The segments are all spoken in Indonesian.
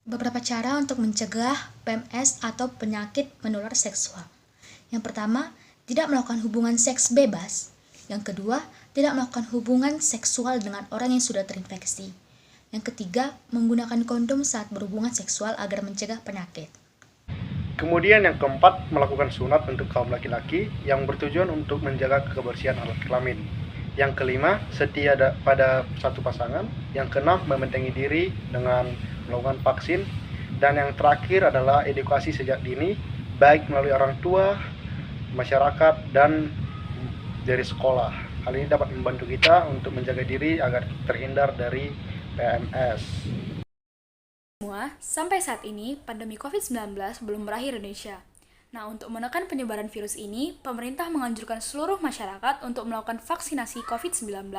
Beberapa cara untuk mencegah PMS atau penyakit menular seksual. Yang pertama, tidak melakukan hubungan seks bebas. Yang kedua, tidak melakukan hubungan seksual dengan orang yang sudah terinfeksi. Yang ketiga, menggunakan kondom saat berhubungan seksual agar mencegah penyakit. Kemudian yang keempat, melakukan sunat untuk kaum laki-laki yang bertujuan untuk menjaga kebersihan alat kelamin. Yang kelima, setia pada satu pasangan. Yang keenam, membentengi diri dengan melakukan vaksin. Dan yang terakhir adalah edukasi sejak dini, baik melalui orang tua, masyarakat, dan dari sekolah. Hal ini dapat membantu kita untuk menjaga diri agar terhindar dari PMS. Semua, sampai saat ini, pandemi COVID-19 belum berakhir di Indonesia. Nah, untuk menekan penyebaran virus ini, pemerintah menganjurkan seluruh masyarakat untuk melakukan vaksinasi COVID-19.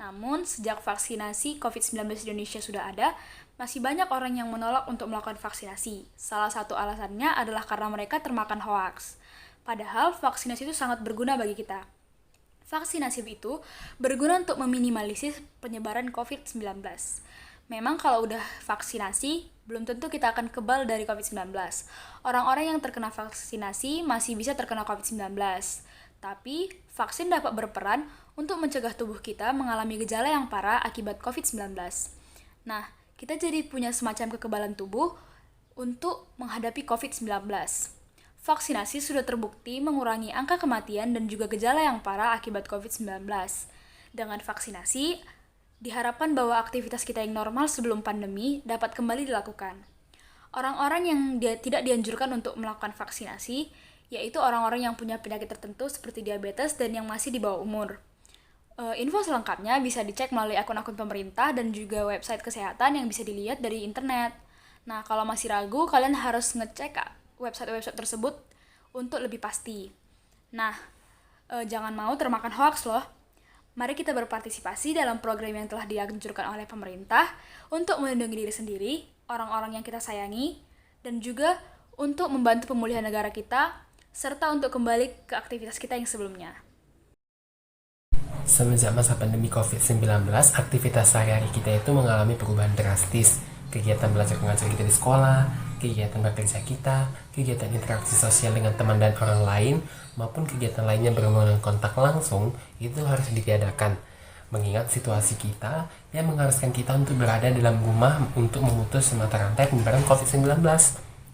Namun, sejak vaksinasi COVID-19 di Indonesia sudah ada, masih banyak orang yang menolak untuk melakukan vaksinasi. Salah satu alasannya adalah karena mereka termakan hoaks. Padahal, vaksinasi itu sangat berguna bagi kita. Vaksinasi itu berguna untuk meminimalisir penyebaran COVID-19. Memang kalau udah vaksinasi, belum tentu kita akan kebal dari COVID-19. Orang-orang yang terkena vaksinasi masih bisa terkena COVID-19. Tapi, vaksin dapat berperan untuk mencegah tubuh kita mengalami gejala yang parah akibat COVID-19. Nah, kita jadi punya semacam kekebalan tubuh untuk menghadapi COVID-19. Vaksinasi sudah terbukti mengurangi angka kematian dan juga gejala yang parah akibat COVID-19. Dengan vaksinasi, diharapkan bahwa aktivitas kita yang normal sebelum pandemi dapat kembali dilakukan. Orang-orang yang tidak dianjurkan untuk melakukan vaksinasi, yaitu orang-orang yang punya penyakit tertentu seperti diabetes dan yang masih di bawah umur. Info selengkapnya bisa dicek melalui akun-akun pemerintah dan juga website kesehatan yang bisa dilihat dari internet. Nah, kalau masih ragu, kalian harus ngecek website-website tersebut untuk lebih pasti. Nah, jangan mau termakan hoax loh. Mari kita berpartisipasi dalam program yang telah dianjurkan oleh pemerintah untuk melindungi diri sendiri, orang-orang yang kita sayangi, dan juga untuk membantu pemulihan negara kita, serta untuk kembali ke aktivitas kita yang sebelumnya. Semenjak masa pandemi COVID-19, aktivitas sehari-hari kita itu mengalami perubahan drastis. Kegiatan belajar mengajar kita di sekolah, kegiatan bekerja kita, kegiatan interaksi sosial dengan teman dan orang lain, maupun kegiatan lainnya berhubungan dengan kontak langsung, itu harus ditiadakan. Mengingat situasi kita yang mengharuskan kita untuk berada dalam rumah untuk memutus mata rantai penyebaran COVID-19.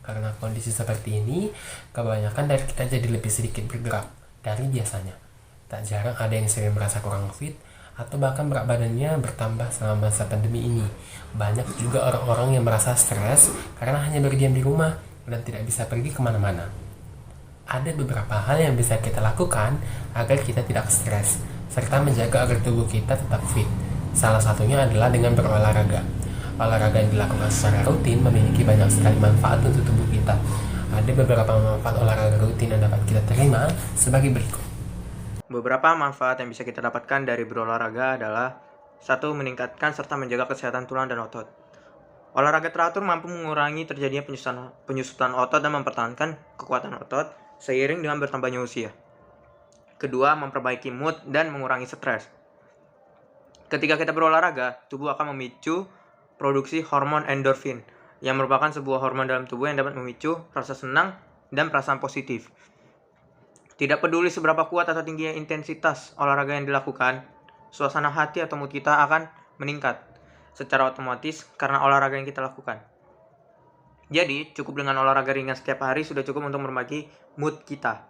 Karena kondisi seperti ini, kebanyakan dari kita jadi lebih sedikit bergerak dari biasanya. Tak jarang ada yang sering merasa kurang fit, atau bahkan berat badannya bertambah selama masa pandemi ini. Banyak juga orang-orang yang merasa stres karena hanya berdiam di rumah dan tidak bisa pergi kemana-mana. Ada beberapa hal yang bisa kita lakukan agar kita tidak stres, serta menjaga agar tubuh kita tetap fit. Salah satunya adalah dengan berolahraga. Olahraga yang dilakukan secara rutin memiliki banyak sekali manfaat untuk tubuh kita. Ada beberapa manfaat olahraga rutin yang dapat kita terima sebagai berikut. Beberapa manfaat yang bisa kita dapatkan dari berolahraga adalah: 1. Meningkatkan serta menjaga kesehatan tulang dan otot. Olahraga teratur mampu mengurangi terjadinya penyusutan otot dan mempertahankan kekuatan otot seiring dengan bertambahnya usia. Kedua, memperbaiki mood dan mengurangi stres. Ketika kita berolahraga, tubuh akan memicu produksi hormon endorfin, yang merupakan sebuah hormon dalam tubuh yang dapat memicu rasa senang dan perasaan positif. Tidak peduli seberapa kuat atau tinggi intensitas olahraga yang dilakukan, suasana hati atau mood kita akan meningkat secara otomatis karena olahraga yang kita lakukan. Jadi, cukup dengan olahraga ringan setiap hari sudah cukup untuk memperbaiki mood kita.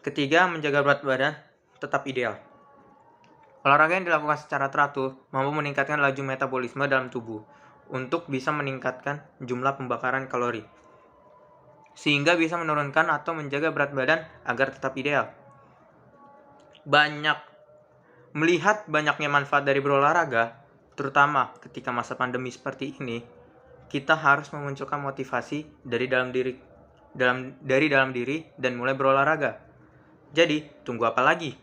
Ketiga, menjaga berat badan tetap ideal. Olahraga yang dilakukan secara teratur mampu meningkatkan laju metabolisme dalam tubuh untuk bisa meningkatkan jumlah pembakaran kalori, sehingga bisa menurunkan atau menjaga berat badan agar tetap ideal. Melihat banyaknya manfaat dari berolahraga, terutama ketika masa pandemi seperti ini, kita harus memunculkan motivasi dari dalam diri dan mulai berolahraga. Jadi, tunggu apa lagi?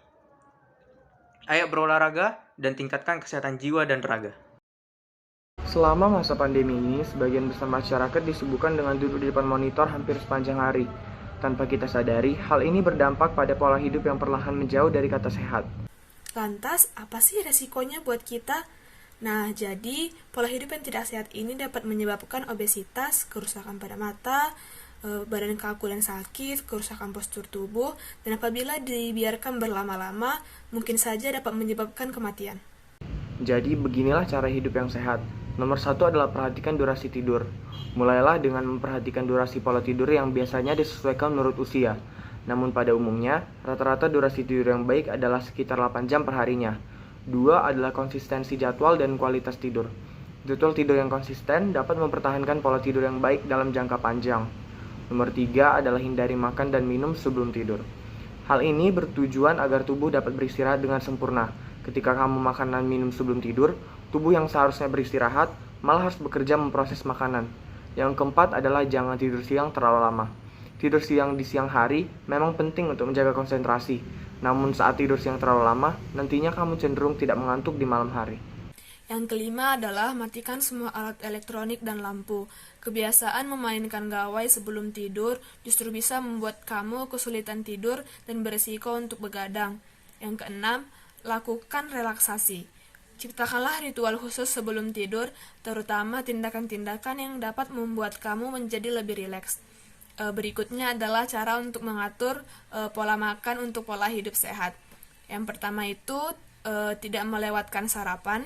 Ayo berolahraga dan tingkatkan kesehatan jiwa dan raga. Selama masa pandemi ini, sebagian besar masyarakat disibukkan dengan duduk di depan monitor hampir sepanjang hari. Tanpa kita sadari, hal ini berdampak pada pola hidup yang perlahan menjauh dari kata sehat. Lantas, apa sih resikonya buat kita? Nah, jadi pola hidup yang tidak sehat ini dapat menyebabkan obesitas, kerusakan pada mata, badan kaku dan sakit, kerusakan postur tubuh, dan apabila dibiarkan berlama-lama, mungkin saja dapat menyebabkan kematian. Jadi beginilah cara hidup yang sehat. Nomor 1 adalah perhatikan durasi tidur. Mulailah dengan memperhatikan durasi pola tidur yang biasanya disesuaikan menurut usia. Namun pada umumnya, rata-rata durasi tidur yang baik adalah sekitar 8 jam per harinya. 2 adalah konsistensi jadwal dan kualitas tidur. Jadwal tidur yang konsisten dapat mempertahankan pola tidur yang baik dalam jangka panjang. Nomor 3 adalah hindari makan dan minum sebelum tidur. Hal ini bertujuan agar tubuh dapat beristirahat dengan sempurna. Ketika kamu makan dan minum sebelum tidur, tubuh yang seharusnya beristirahat malah harus bekerja memproses makanan. Yang keempat adalah jangan tidur siang terlalu lama. Tidur siang di siang hari memang penting untuk menjaga konsentrasi. Namun saat tidur siang terlalu lama, nantinya kamu cenderung tidak mengantuk di malam hari. Yang kelima adalah matikan semua alat elektronik dan lampu. Kebiasaan memainkan gawai sebelum tidur justru bisa membuat kamu kesulitan tidur dan berisiko untuk begadang. Yang keenam, lakukan relaksasi. Ciptakanlah ritual khusus sebelum tidur, terutama tindakan-tindakan yang dapat membuat kamu menjadi lebih rileks. Berikutnya adalah cara untuk mengatur pola makan untuk pola hidup sehat. Yang pertama itu tidak melewatkan sarapan.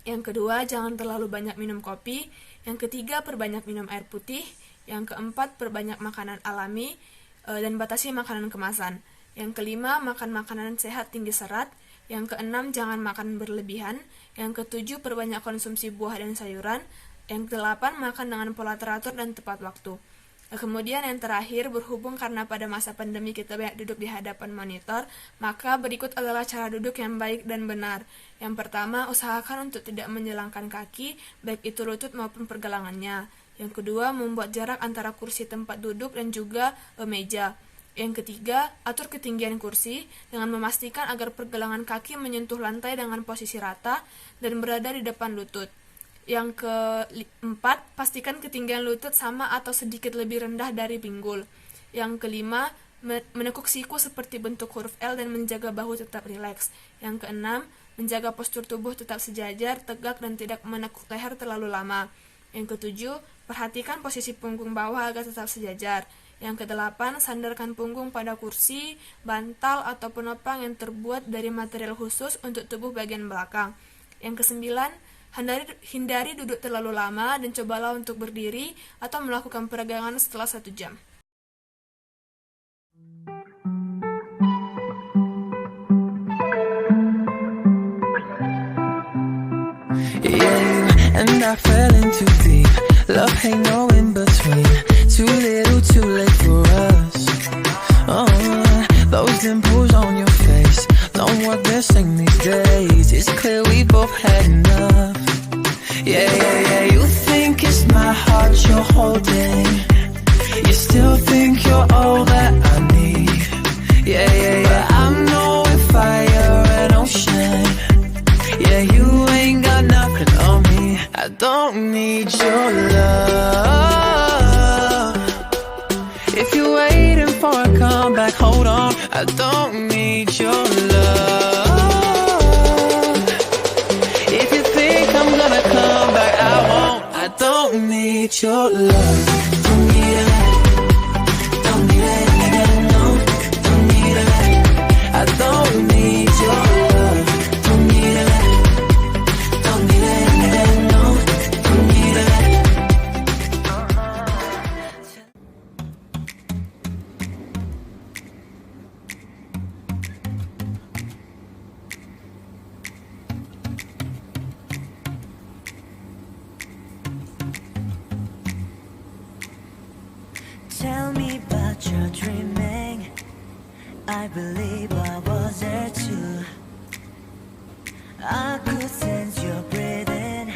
Yang kedua, jangan terlalu banyak minum kopi. Yang ketiga, perbanyak minum air putih. Yang keempat, perbanyak makanan alami dan batasi makanan kemasan. Yang kelima, makan makanan sehat tinggi serat. Yang keenam, jangan makan berlebihan. Yang ketujuh, perbanyak konsumsi buah dan sayuran. Yang kedelapan, makan dengan pola teratur dan tepat waktu. Kemudian yang terakhir, berhubung karena pada masa pandemi kita banyak duduk di hadapan monitor, maka berikut adalah cara duduk yang baik dan benar. Yang pertama, usahakan untuk tidak menyilangkan kaki, baik itu lutut maupun pergelangannya. Yang kedua, membuat jarak antara kursi tempat duduk dan juga meja. Yang ketiga, atur ketinggian kursi dengan memastikan agar pergelangan kaki menyentuh lantai dengan posisi rata dan berada di depan lutut. Yang keempat, pastikan ketinggian lutut sama atau sedikit lebih rendah dari pinggul. Yang kelima, menekuk siku seperti bentuk huruf L dan menjaga bahu tetap rileks. Yang keenam, menjaga postur tubuh tetap sejajar, tegak, dan tidak menekuk leher terlalu lama. Yang ketujuh, perhatikan posisi punggung bawah agar tetap sejajar. Yang kedelapan, sandarkan punggung pada kursi, bantal, atau penopang yang terbuat dari material khusus untuk tubuh bagian belakang. Yang kesembilan, hindari duduk terlalu lama dan cobalah untuk berdiri atau melakukan peregangan setelah 1 jam. Yeah, and I fell in too deep. Love ain't no in between. Too little, too late for us. Oh, those dimples on your face, know what they're saying these days. It's clear we both had enough. Yeah, yeah, yeah, you think it's my heart you're holding. You still think you're all that I need. Yeah, yeah, yeah, but I'm no fire and ocean. Yeah, you ain't got nothing on me. I don't need your love. If you're waiting for a comeback, hold on. I don't need your love. If you think I'm gonna come back, I won't. I don't need your love. Don't need it. Don't need it. No. Don't need it. I don't need your love. Don't need it. Don't need it. No. Don't need it. Tell me about your dreaming. I believe I was there too. I could sense your breathing,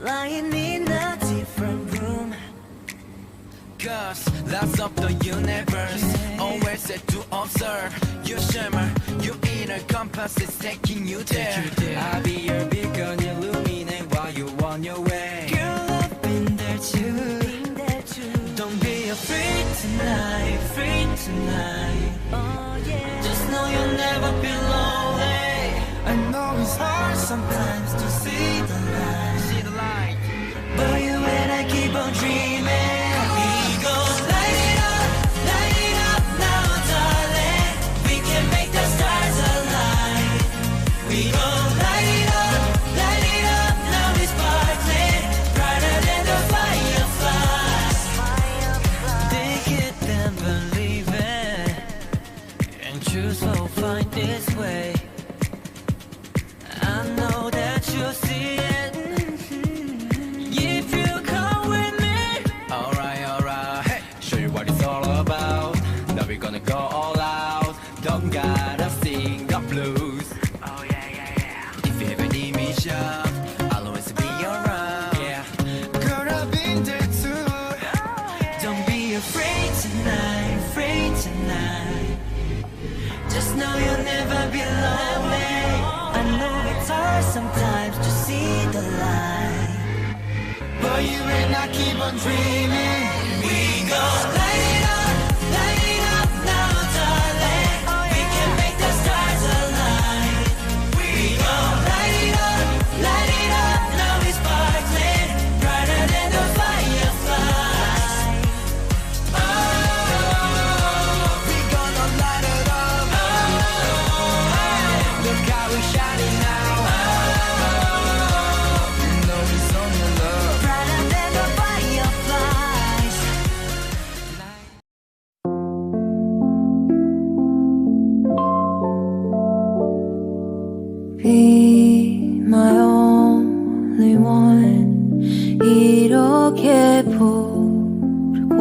lying in a different room. Cause that's of the universe, always set to observe. You shimmer, your inner compass is taking you there. I'll be your beacon, illuminate while you're on your way. Girl, I've been there too. Don't be afraid tonight, afraid tonight. Oh yeah. Just know you'll never be lonely. I know it's hard sometimes to see the light. But you and I keep on dreaming. We gon' light it up now, darling. We can make the stars align. We gon' light it up now, it's sparkling brighter than the fireflies. Take it and believe it, and choose to find this way. I know that you'll see it if you come with me. Alright, hey, show you what it's all about. Now we're gonna go all out. Don't gotta sing the blues. Oh yeah. If you ever need me, sharp, I'll always be around. Yeah, girl, I've been there too. Don't be afraid tonight, just know you'll never be lonely. I know it's hard sometimes to see the light, but you and I keep on dreaming. We gon' light it up now, darling. We can make the stars align. We gon' light it up now, it's sparkling brighter than the fireflies. We gonna light it up. Look how we're shining now. You know it's only love. Brighter than the fireflies. Be my only one. 이렇게 부르고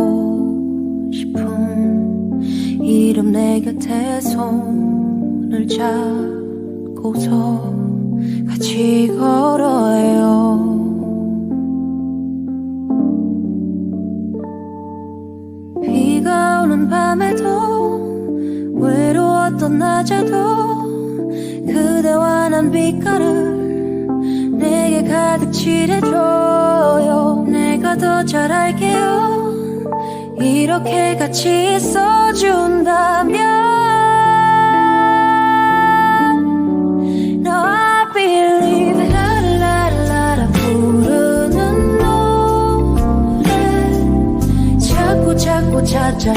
싶은 이름 내 곁에 손을 잡고서 같이 걸어요. 비가 오는 밤에도 외로웠던 낮에도 그대와 난 빛깔을 내게 가득 칠해줘요. 내가 더 잘 알게요. 이렇게 같이 있어준다면 Now I believe 라라라라 부르는 노래 자꾸 찾아